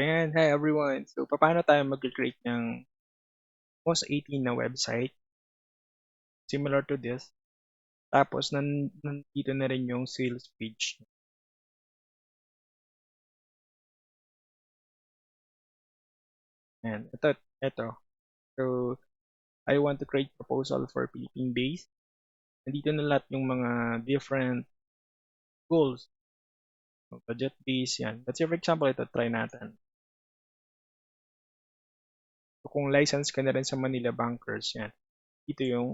Ayan, hi everyone. So, paano tayo mag-create ng most 18 na website similar to this? Tapos, nandito na rin yung sales page. Ayan, ito. So, I want to create proposal for Philippine base. Nandito na lahat yung mga different goals. So, budget base, yan. Let's say for example, ito, try natin. So, kung license ka na rin sa Manila Bankers, yan. Ito yung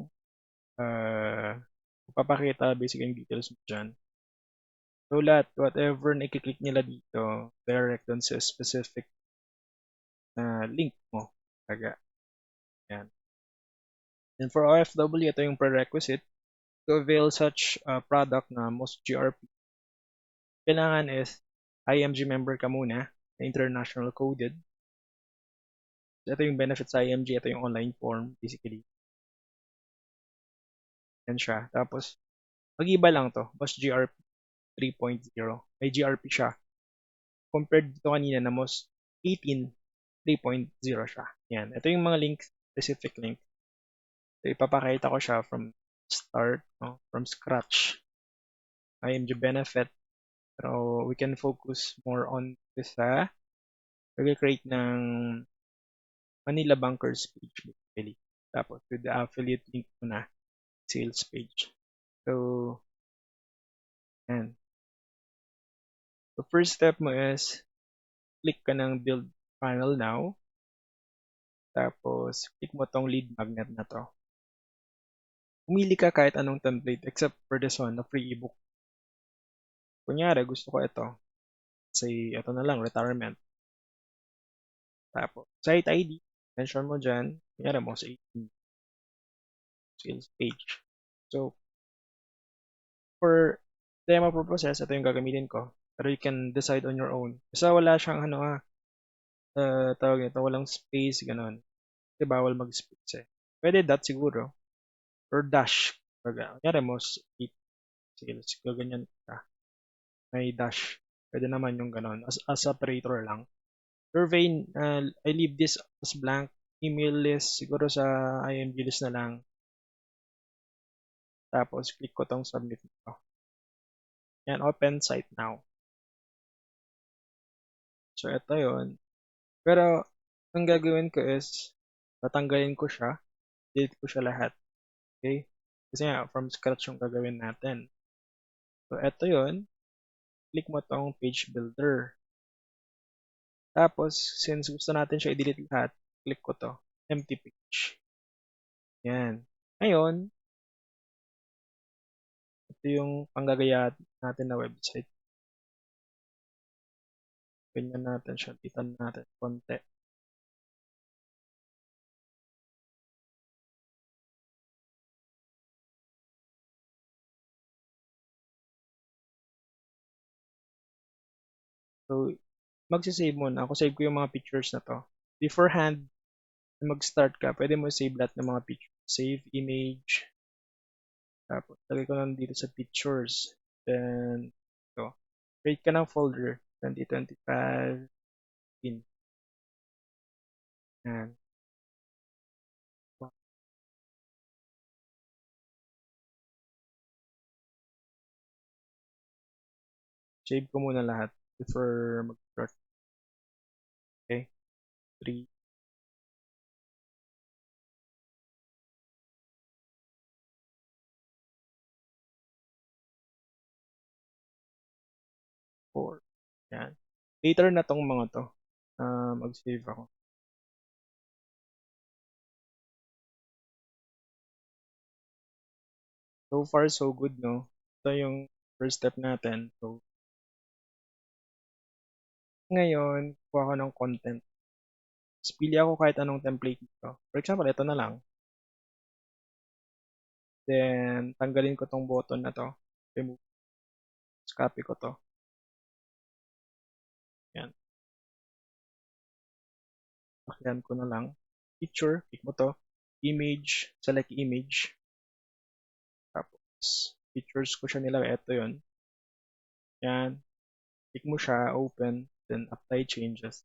papakita basic yung details mo dyan. So, lahat, whatever na i-click nila dito, direct dun sa specific na link mo. Taga. Yan. And for OFW, ito yung prerequisite to avail such product na most GRP. Kailangan is IMG member ka muna, na international coded. So, ito yung benefit sa IMG, ito yung online form, basically. Yan siya. Tapos, mag-iba lang to, most GRP 3.0. May GRP siya. Compared dito kanina na most 18 3.0 siya. Yan. Ito yung mga links, specific link. So, ipapakita ko siya from start, no? From scratch. IMG benefit. Pero we can focus more on this sa pag-create ng Manila Bankers page basically. Tapos with the affiliate link mo na, sales page. So, yan. The first step mo is click ka ng build funnel now. Tapos, click mo tong lead magnet na to. Pumili ka kahit anong template except for this one, na free ebook. Kunyari, gusto ko ito. Say, ito na lang, retirement. Tapos, site ID, mention mo dyan. Kunyari mo sa 18 sales page. So, for demo purposes, ito yung gagamitin ko. Pero you can decide on your own. Kasi wala siyang tawag nito, walang space, ganun. Kasi bawal mag-space eh. Pwede dot siguro. Or dash. Kunyari mo, 8 sales. Gaganyan ka. May dash. Pwede naman yung ganun. As operator lang. Survey, I leave this as blank. Email list, siguro sa IMG list na lang. Tapos, click ko tong submit nito. Yan, open site now. So, ito yon. Pero, ang gagawin ko is, tatanggalin ko siya, delete ko siya lahat. Okay? Kasi nga, from scratch yung gagawin natin. So, ito yon. Click mo tong page builder. Tapos, since gusto natin siya i-delete lahat, click ko to, empty page. Yan. Ngayon, ito yung panggagaya natin na website. Ganyan natin siya. Titan natin konti. So, magsisave muna. Ako save ko yung mga pictures na to. Beforehand, mag-start ka, pwede mo save lahat ng mga pictures. Save image. Tapos, lagay ko lang dito sa pictures. Then, ito. Create ka ng folder. 2025. Yan. Save ko muna lahat before mag-start. Okay? 3, 4. Yan. Later na tong mga to. Mag-save ako. So far, so good, no? Ito yung first step natin. So, ngayon, kuha ko ng content. Tapos, pili ako kahit anong template dito. For example, ito na lang. Then, tanggalin ko tong button na to. Remove. Tapos, copy ko to. Yan. Pakyan ko na lang. Picture, pick mo to. Image, select image. Tapos, pictures ko siya nila. Ito yon. Yan. Pick mo siya, open, then apply changes.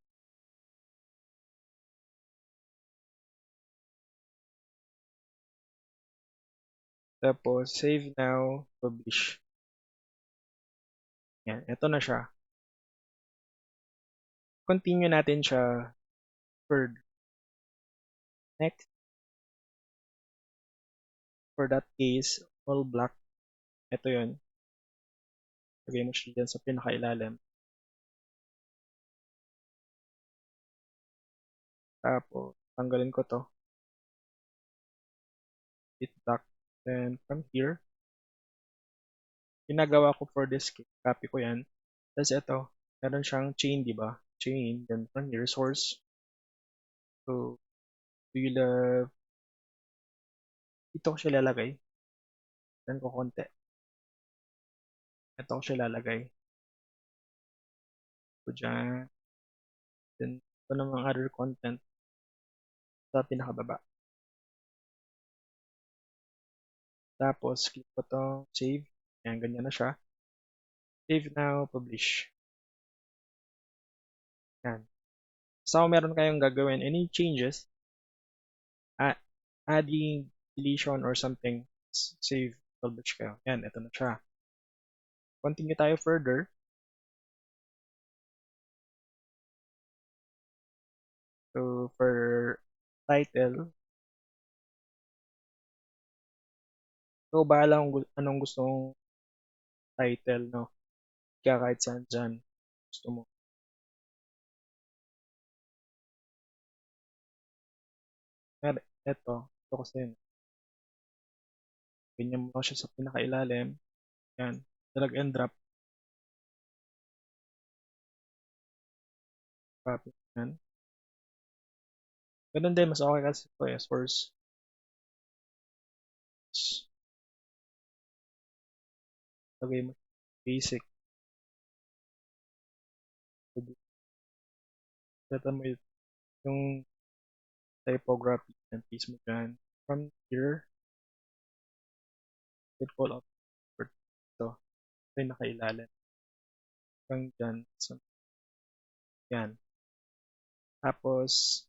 Tapos, save now, publish. Yan, ito na siya. Continue natin siya further. Next, for that case, all black. Ito yun. Lagay mo siya dyan sa pinakailalim. Tapos, tanggalin ko to. Hit black. Then, from here, ginagawa ko for this case, copy ko yan. Tapos ito, meron siyang chain, di ba? Chain, then from here, source. So, we'll, dito ko siya lalagay. Then ko konti. Ito ko siya lalagay. So, dyan. Then, ito namang other content sa pinakababa. Tapos, click ko to save. Ayan, ganyan na siya. Save now, publish. Ayan. So, meron kayong gagawin any changes, adding, deletion, or something, save, publish kayo. Ayan, ito na siya. Continue tayo further. So, for title, so, bahala kung anong gusto mong title, no? Kaya kahit saan dyan gusto mo. Pero, ito kasi yun. Ganyan mo siya sa pinakailalim. Yan. Drag and drop. Copy. Yan. Ganun din, mas okay kasi ito eh. Source. Lagay mo. Basic. Set mo yung typography and piece mo dyan. From here, control up for ito. Ito yung nakailalim. Hanggang dyan. So, yan. Tapos,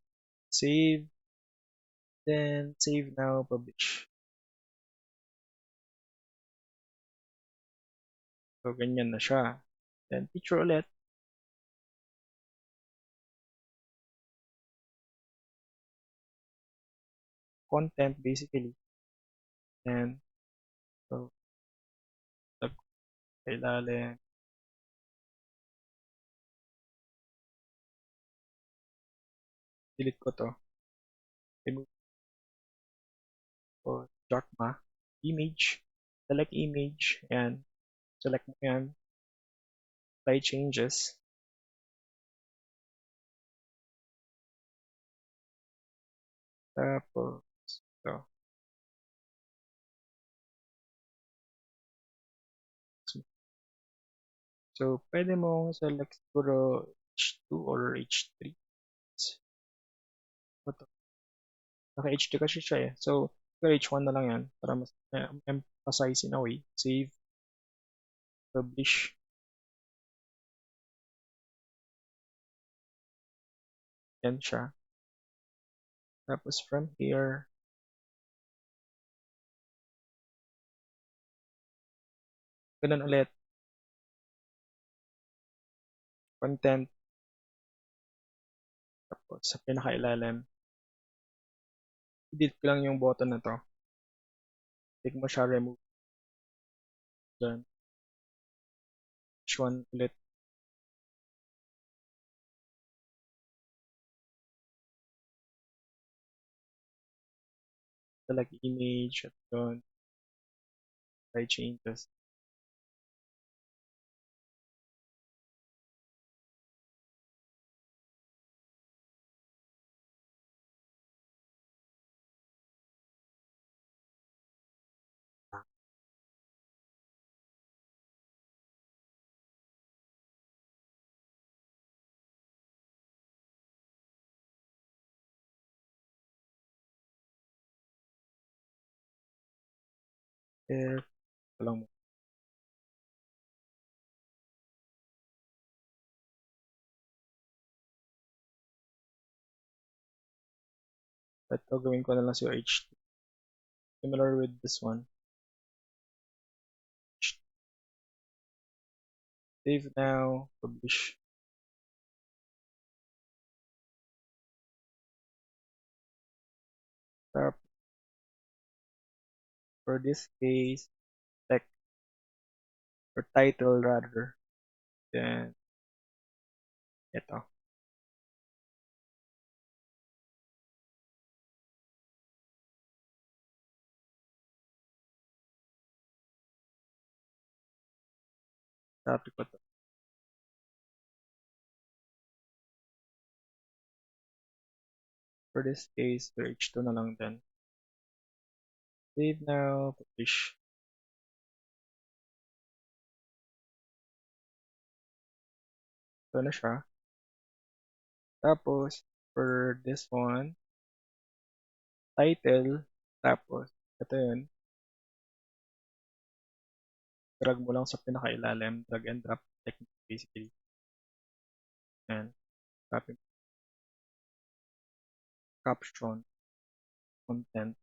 save. Then, save now, publish. So, ganyan na siya. Then, picture ulit. Content, basically. And, so, kailalim. Delete ko to. Remove ko. Jotma. Image. Select image. Ayan. Select mo yan. Apply changes. Tapos, ito. So, pwede mong select siguro H2 or H3. Ito. Naka-H2 kasi siya eh. So, H1 na lang yan para mas emphasize in a way. Save, publish. Yan siya. Tapos from here, ganun ulit. Content. Tapos sa pinakailalim, edit ko lang yung button na to. Click mo siya, remove. Dyan. H1 ulit. Select image at doon. Try changes. There. Ito lang mo. At gawin ko na lang si H2. Similar with this one. Save now, publish. Tap for this case, text or title rather. Then ito. Copy ko to. For this case, H2 na lang din. Save now, publish. Ito na siya. Tapos, for this one, title, tapos, ito yun, drag mo lang sa pinakailalim, drag and drop technique basically. And copy caption, content,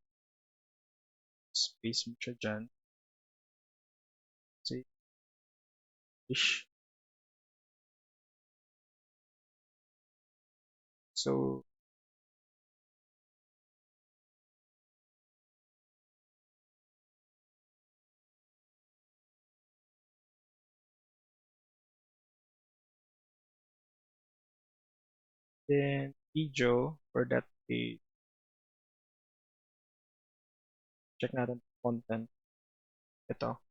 space mo siya dyan. Say, ish. So, then, video, for that page, check natin content. Ito.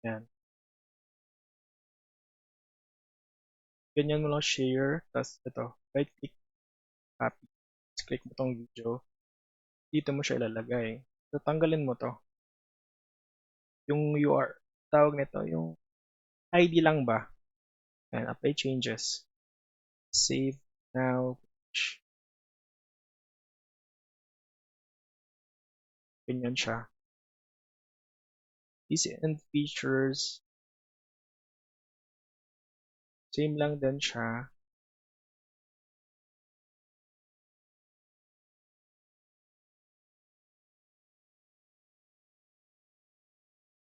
Yan. Ganyan mo lang share, tapos ito, right click, copy. Tapos click mo tong video. Dito mo siya ilalagay. So, tanggalin mo to. Yung UR, tawag nito, yung ID lang ba? And apply changes. Save now. Ganyan siya. These and features, same lang din siya.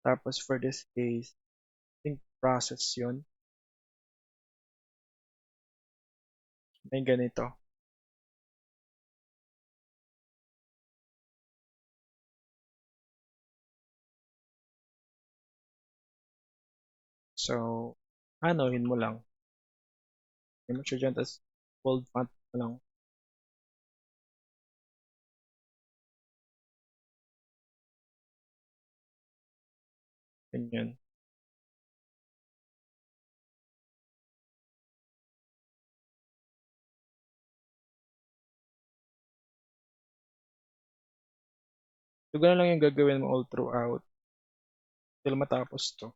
Tapos for this case, I think process yun. May ganito. So, anohin mo lang. Hindi mo siya dyan, tapos bold font mo lang. Ganyan. So, ganun lang yung gagawin mo all throughout. Till matapos to.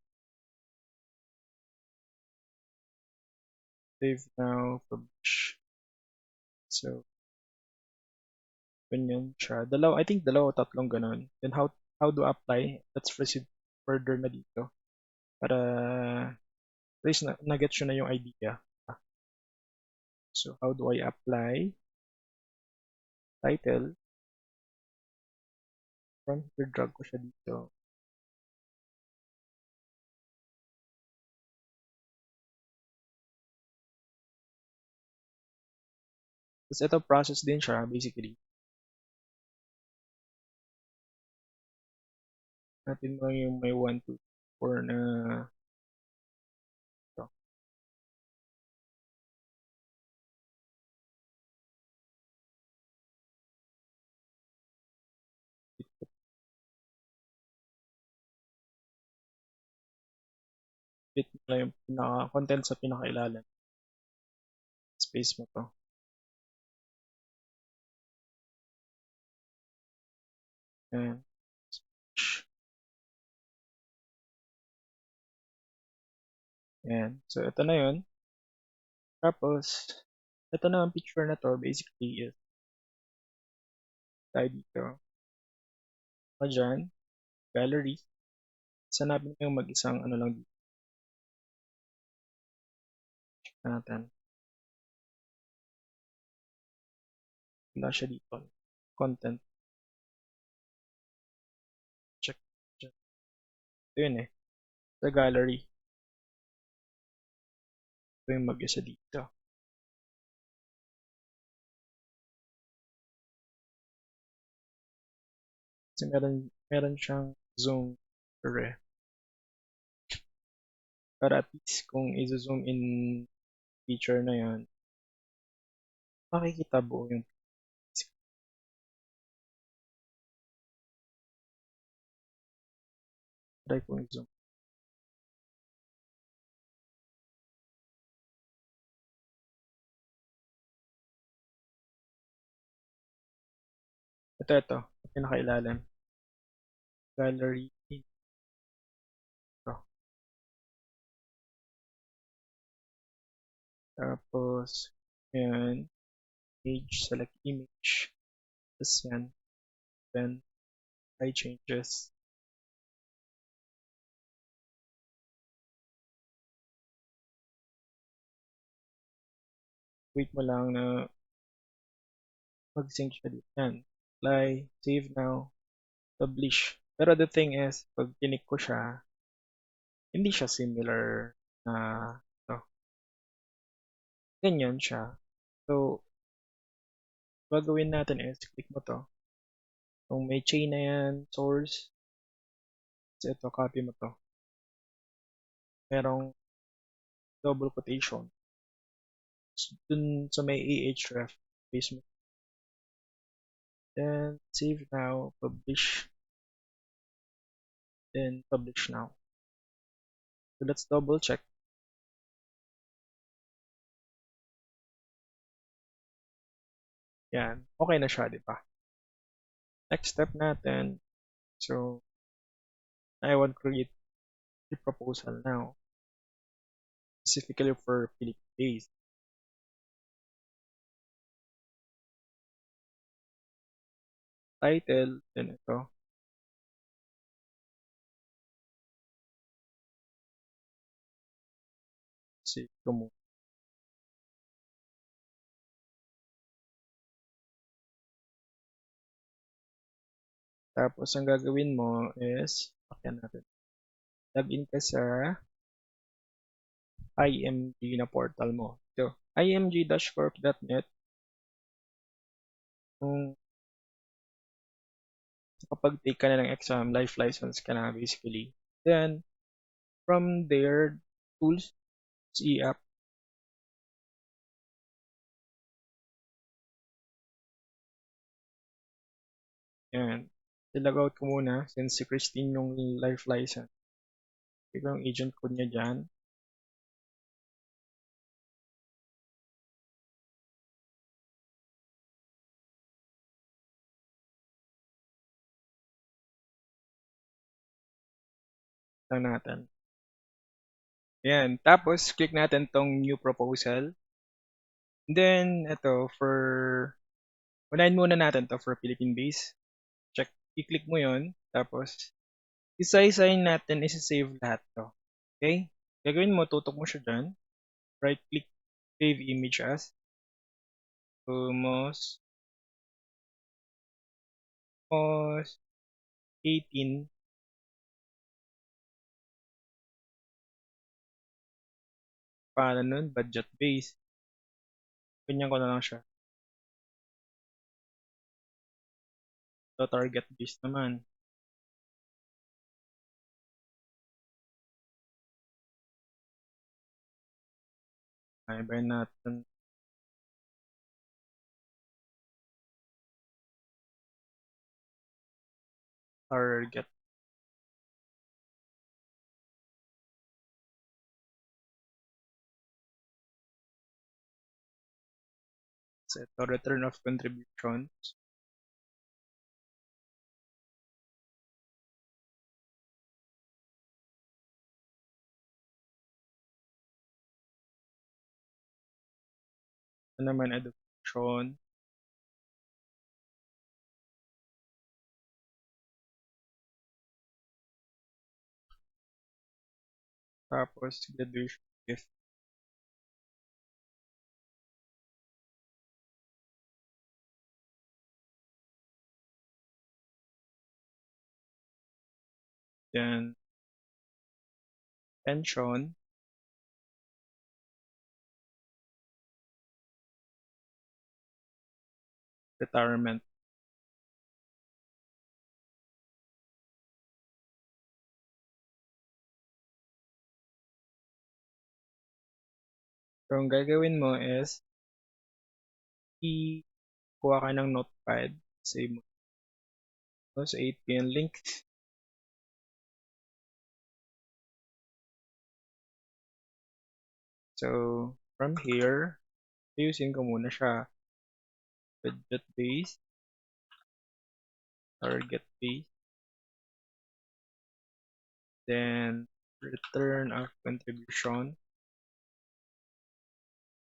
Save now, publish. So, ganyan siya. I think dalawa o tatlong ganun. Then how do I apply? Let's proceed further na dito. Para at least na-get nyo na yung idea. So, how do I apply? Title. From here, drag ko siya dito. Tapos ito, process din siya, basically. Natin mo yung may 1, 2, 4 na ito. Fit mo lang yung content sa pinakailalim. Space mo to. Ayan. Ayan. So, ito na yun. Tapos, ito na ang picture na to, basically, is tayo dito. O dyan, gallery. Sanapin ko yung mag-isang ano lang dito. Check natin. Wala siya dito. Content. Check. Ito yun eh. Sa gallery. Ito yung mag-isa dito. Kasi meron siyang zoom ref. Para at least kung i-zoom in feature na yan, makikita buo yung try kong i-zoom. Ito. Pinakailalim. Gallery. Ito. Tapos, yan. Page, select image. Tapos yan. Then, high changes. Wait mo lang na mag-sync siya dito. Yan. Apply, save now, publish. Pero the thing is, pag tinik ko siya, hindi siya similar na to. Ganyan siya. So, gagawin natin is, click mo to. Kung may chain na yan, source, so ito, copy mo to. Merong double quotation. So, dun sa may ahref, paste mo. Then, save now, publish. Then, publish now. So, let's double check. Yan. Okay na siya, di ba? Next step natin. So, I want to create a proposal now. Specifically for Philippine days. Title, then ito. Save ko mo. Tapos, ang gagawin mo is, pakyan natin. Login ka sa IMG na portal mo. Ito, img-corp.net. Kung kapag take ka na ng exam, life license ka na basically. Then, from there, tools, e-app. Yan. I-log out ko muna since si Christine yung life license. Ikaw yung agent code niya dyan. Lang natin. Yan. Tapos, click natin tong new proposal. And then, ito, unahin muna natin to for Philippine base. Check, i-click mo yon. Tapos, isa-isahin natin, isi-save lahat to. Okay? Gagawin mo, tutok mo siya dyan. Right-click, save image as. Mos 18. Paano nun? Budget base. Ganyan ko na lang siya. So, target base naman. Ibahin natin. Target. So, ito, return of contributions. Ito naman, education. Tapos, graduation gift. Then, pension, retirement. So, ang gagawin mo is, kuha ka ng notepad, save mo sa 8pm link. So, from here, ayusin ko muna siya. Budget base, target base, then return of contribution,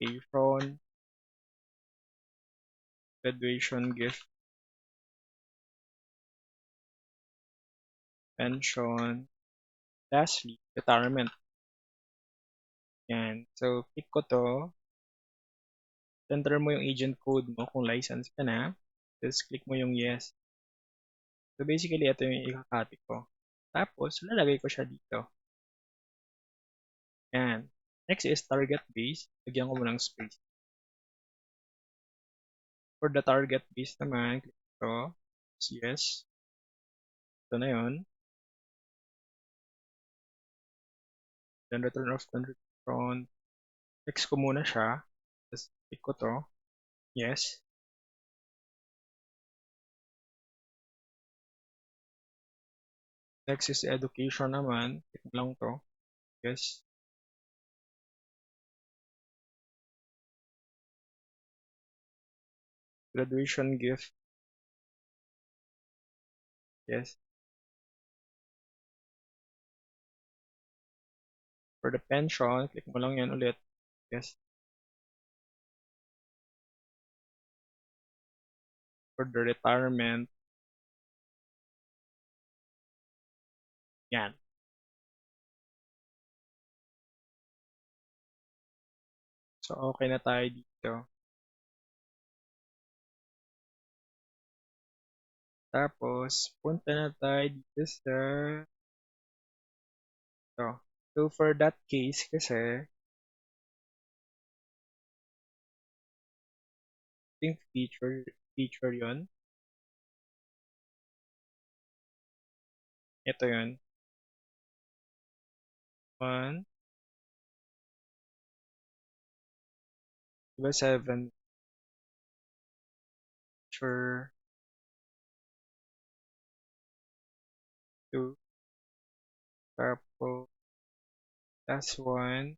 Apron, graduation gift, pension, lastly, retirement. Yan. So, click ko to. Enter mo yung agent code mo kung license ka na. Just click mo yung yes. So, basically, ito yung ikakopy ko. Tapos, lalagay ko siya dito. Yan. Next is target base. Lagyan ko mo ng space. For the target base naman, click ko. Yes. Ito na yun. Then, return of contribution. Text ko muna siya. Tapos, click ko to. Yes. Next is education naman. Click mo lang to. Yes. Graduation gift. Yes. For the pension, click mo lang yan ulit. Yes. For the retirement, yan. So, okay na tayo dito. Tapos, punta na tayo dito sa ito. So, for that case, kasi, I think feature yon. Ito yon. 1, diba 7, feature 2, tapos, last 1,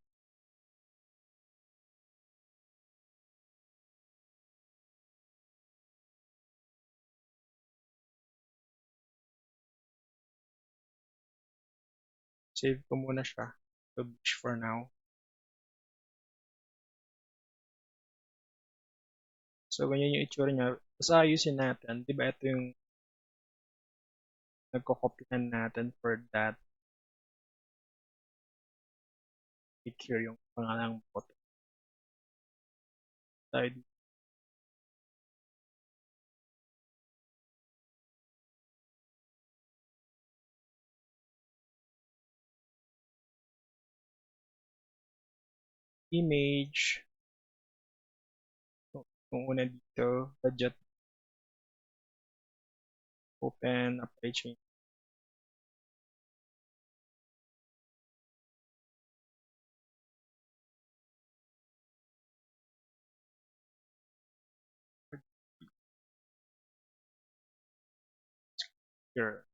save ko muna siya. Publish for now. So, ganyan yung itsura niya. Tapos ayusin natin. Di ba ito yung nagko-copyan natin for that. Click here yung pangalang photo. Tayo dito. Image. Kung una dito, budget, open, apply change. Here.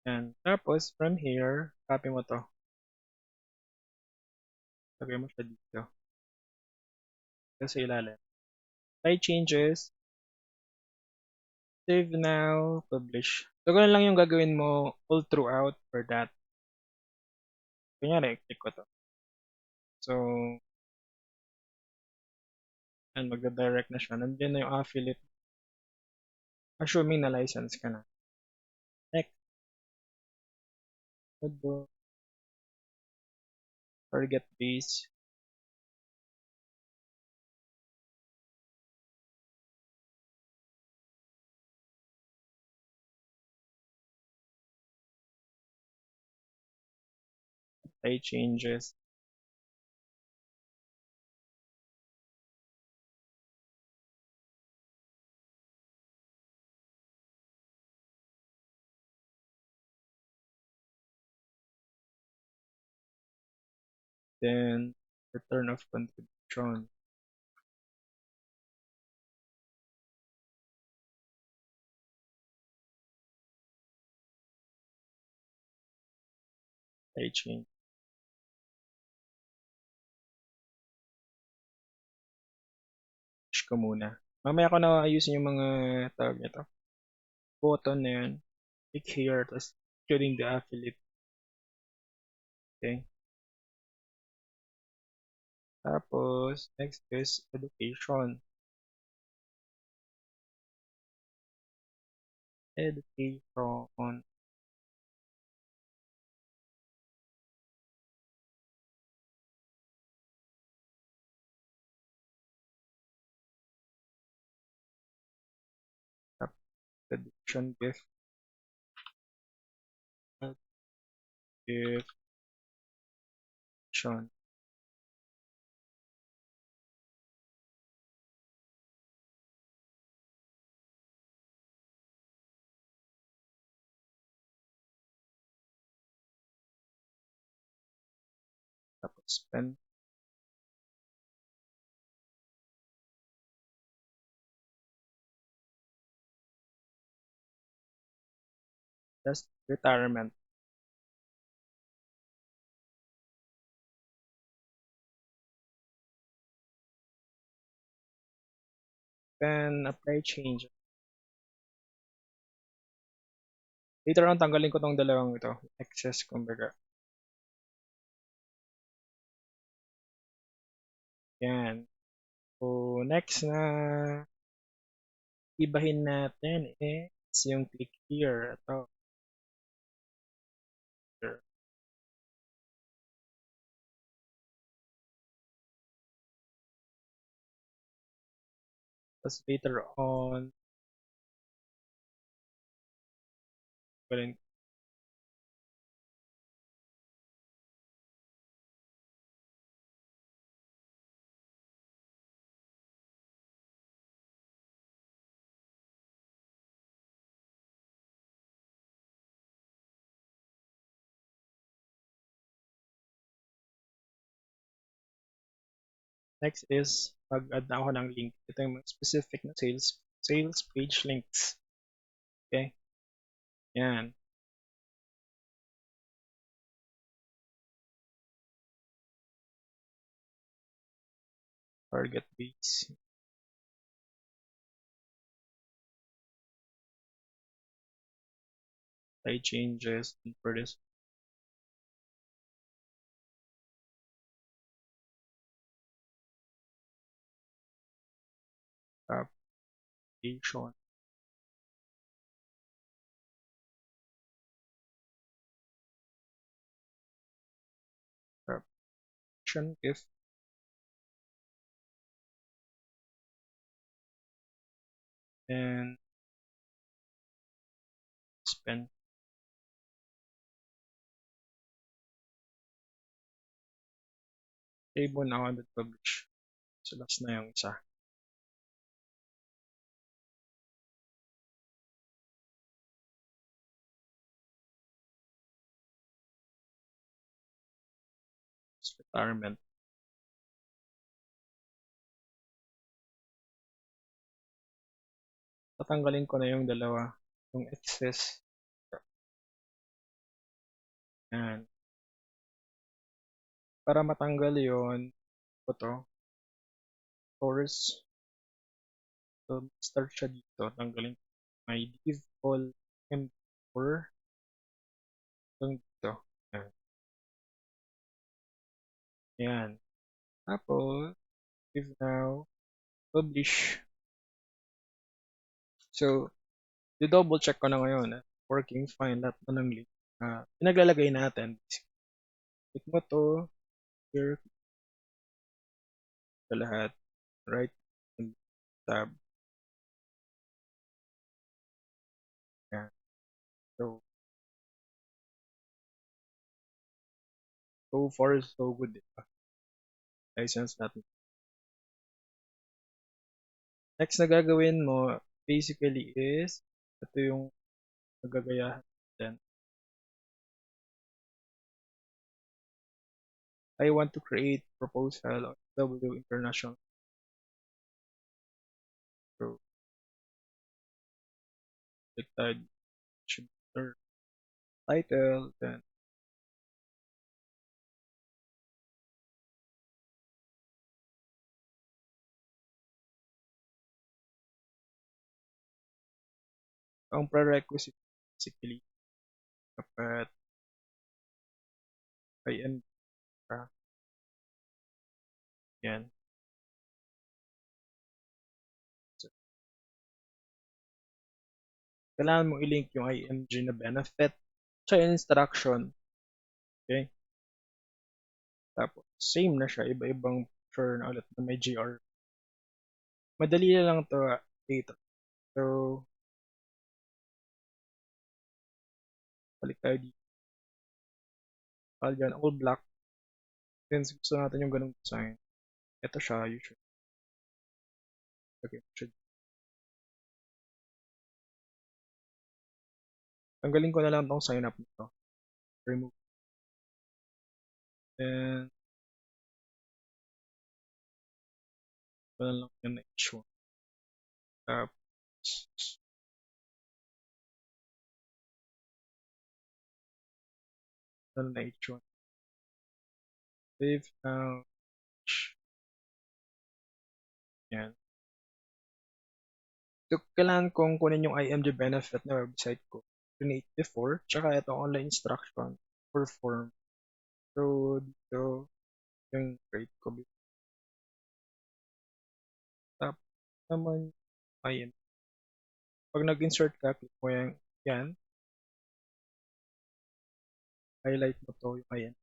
And tapos, from here, copy mo to. Lagay mo siya dito. Sa ilalim. Apply changes. Save now. Publish. So, ganun lang yung gagawin mo all throughout for that. Kunyari, click ko to. So, and magda-direct na siya. Nandiyan na yung affiliate. Assuming na license ka na. Next. Target base. apply changes. Then return of contribution. Apply change ko muna. Mamaya ko na ayusin yung mga tawag nito. Button na yun. Click here, tapos during the affiliate. Okay. Tapos, next is education. Education. Tapos, education gift. Education. Tapos, spend. Just retirement. Then, apply change. Later on, tanggalin ko tong dalawang ito. Excess, kumbaga. Yan. So, next na ibahin natin is yung click here. Ito. Here. Tapos later on, galing. Next is mag-add na ako ng link. Ito yung mga specific na sales page links. Okay? Yan. Target base. Apply changes for this application. Application if and spend. Table na ako publish. So last na yung isa. Retirement. Tatanggalin ko na yung dalawa. Yung excess. Yan. Para matanggal yon ito. Source. So, start siya dito. Tanggalin my div all M4 hanggang dito. Yan. Yan. Tapos, give now, publish. So, double check ko na ngayon. Working fine. Lahat na ng link. Pinaglalagay natin. Click mo to. Here. Sa lahat. Right. Tab. Yan. So, So far, so good. Diba? License natin. Next na gagawin mo, basically is, ito yung nagagayahan natin. I want to create proposal on W International. So, click tayo, title, then ang prerequisite basically dapat IM ka. Yan. So, kailangan mong i-link yung IMG na benefit sa instruction. Okay? Tapos, same na siya. Iba-ibang feature na ulit na may GR. Madali na lang to data. So, balik tayo dito. Dyan, all black. Since gusto natin yung ganung design. Ito siya, usually. Okay, should. Tanggalin ko na lang tong sign up nito. Remove. And, wala lang yan na issue. Tapos, wala na issue. Save now. Yan. So, kailangan kong kunin yung IMG benefit na website ko. Create before, tsaka ito online instruction for form. So, dito, yung create ko. Tapos naman, IMG. Pag nag-insert ka, click mo yan, highlight mo to yung IMG.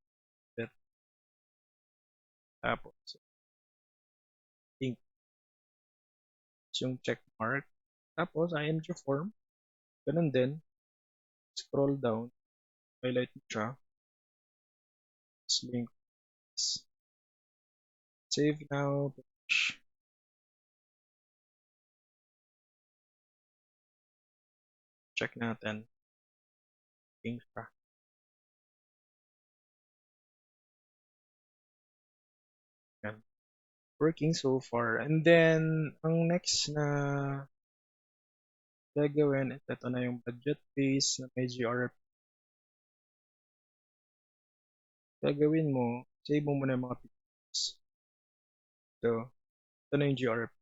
Tapos, link yung check mark. Tapos, IMG form. Ganun din. Scroll down. Highlight mo siya. Tapos, link. Save now. Push. Check natin. Link siya. Yan. Working so far. And then, ang next na gagawin, ito na yung budget base na may GRP. Gagawin mo, save mo muna yung mga pictures. Ito na yung GRP.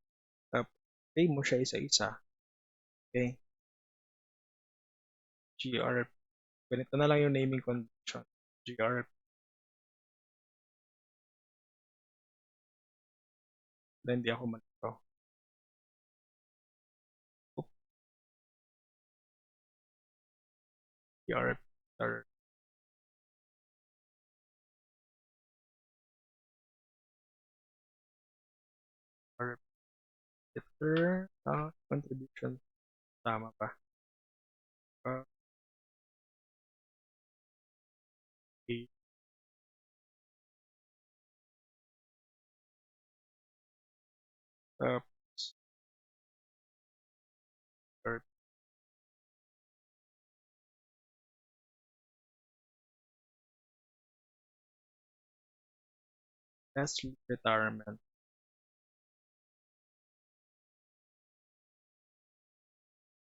Tapos, save mo siya isa-isa. Okay? GRP. Ganito na lang yung naming convention. GRP. Then, hindi ako malito. GRP. GRP. Contribution. Tama pa. Okay. Tapos, last retirement.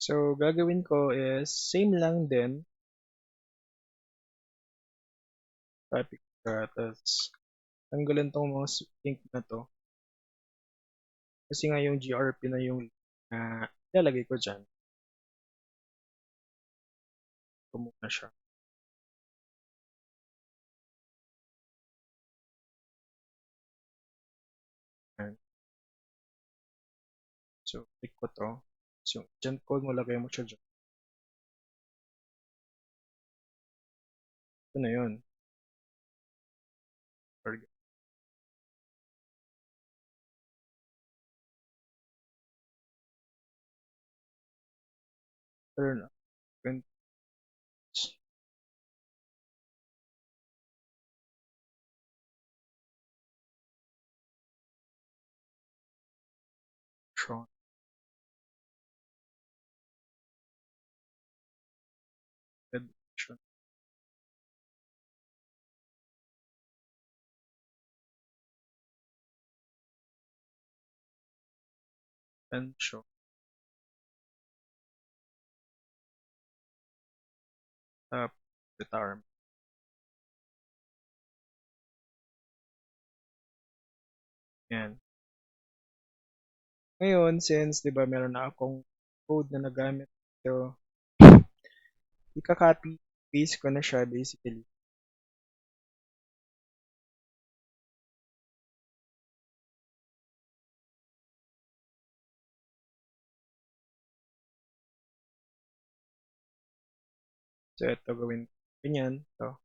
So, gagawin ko is same lang din. Copy ko. Tapos, tanggalin tong mga link na to. Kasi nga yung GRP na yung ilalagay ko dyan. Ito muna siya. Ayan. So, click ko to. So, agent code mo, lagay mo siya dyan. Ito na yun. Turn up. Sean. Sean. And Sean. Retirement. Yan. Ngayon, since, di ba, meron na akong code na nagamit dito, ika-copy, paste ko na siya basically. So, ito gawin ko. Ganyan. So,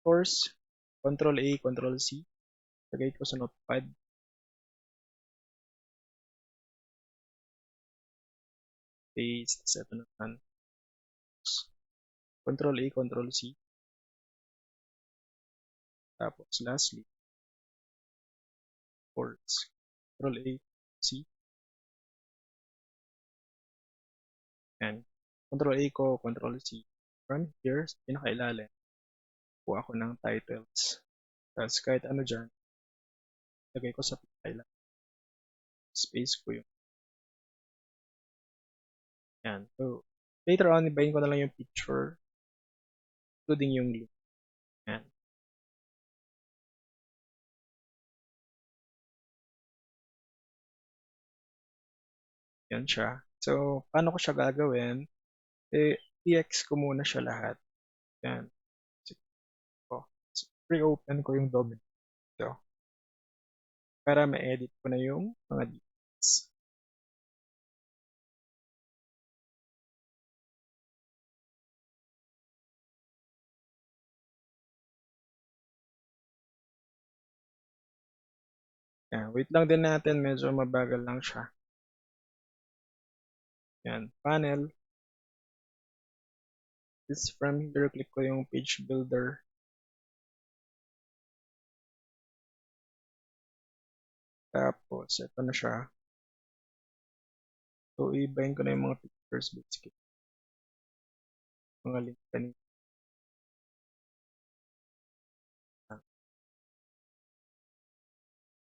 course, Control A, Control C. Lagay ko sa notepad. Paste. Tapos ito naman. Control A, Control C. Tapos, lastly, course. Control A, C. And Control A ko, Control C. From here, sa pinakailalim, kuha ko ng titles. Tapos kahit ano dyan, lagay ko sa pinakailalim. Space ko yun. Yan. So, later on, ibahin ko na lang yung picture, including yung link. Yan. Yan siya. So, paano ko siya gagawin? I-ex ko muna siya lahat. Yan. So, pre-open ko yung domain. So, para ma-edit ko na yung mga details. Yan. Wait lang din natin. Medyo mabagal lang siya. Yan. Panel. This from here, click ko yung page builder. Tapos, ito na siya. So, ibahin ko na yung mga pictures basically. Mga link kanina.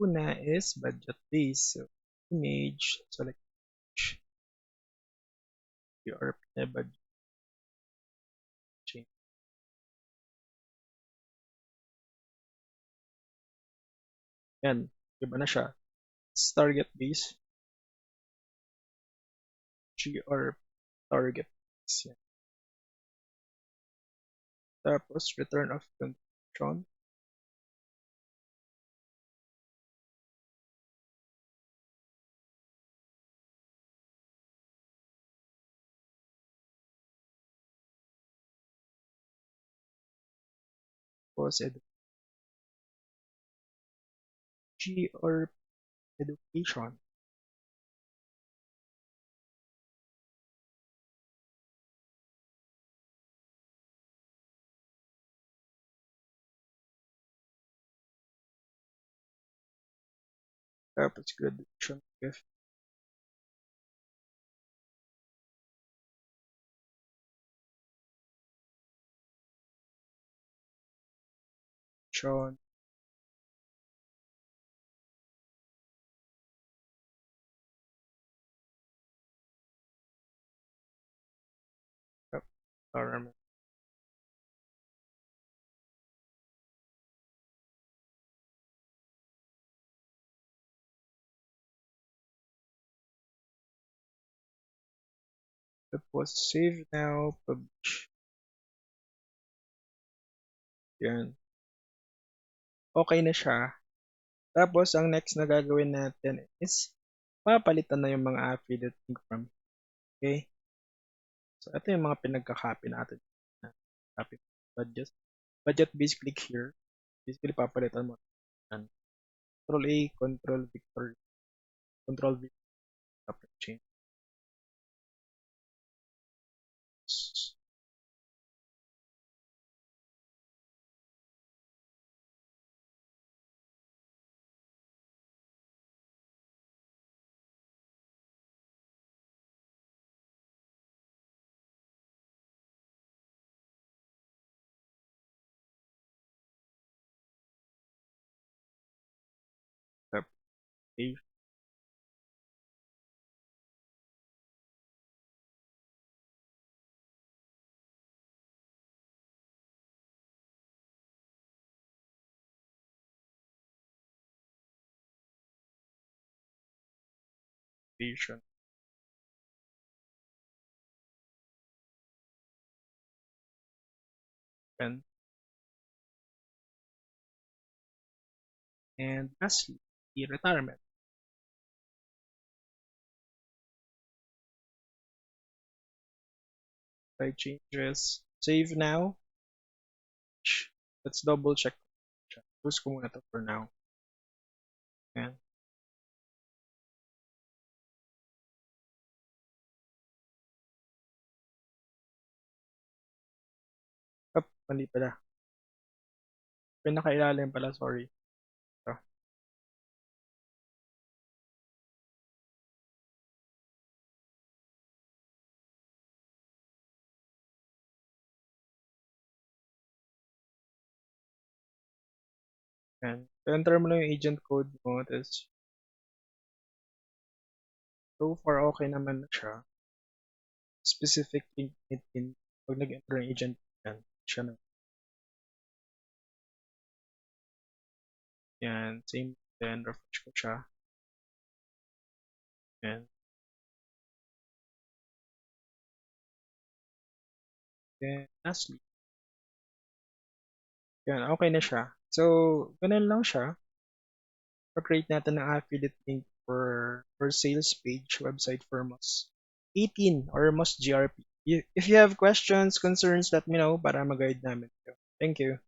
Una is budget base. So, image, select image. URP na budget. Change. Yan. Diba na siya? It's target base. GR target base. Yan. Tapos, return of condition. Tapos, GR education. Tapos, graduation gift. Sean. Requirement. Tapos, save now, publish. Yan. Okay na siya. Tapos, ang next na gagawin natin is papalitan na yung mga affiliate link from. Okay? So, ito yung mga pinagka-copy natin. Copy budget. Budget base, click here. Basically, papalitan mo. Yan. Control A, Control Victor, Control V, tapos change. Okay, patient. And lastly, the retirement. Side changes. Save now. Let's double check. Close ko muna to for now. Yan. Mali pala. Pinakailalim pala, sorry. Ito. Yan. Enter mo lang yung agent code mo. Tapos, so far okay naman na siya. Specific link in pag nag-enter ng agent yan. Siya na. Yan. Same. Then, refresh ko siya. Yan. Then, lastly. Yan. Okay na siya. So, ganun lang siya. Pa-create natin ng affiliate link for sales page website for Moss 18 or Moss GRP. If you have questions, concerns, let me know para mag-guide namin kayo. Thank you.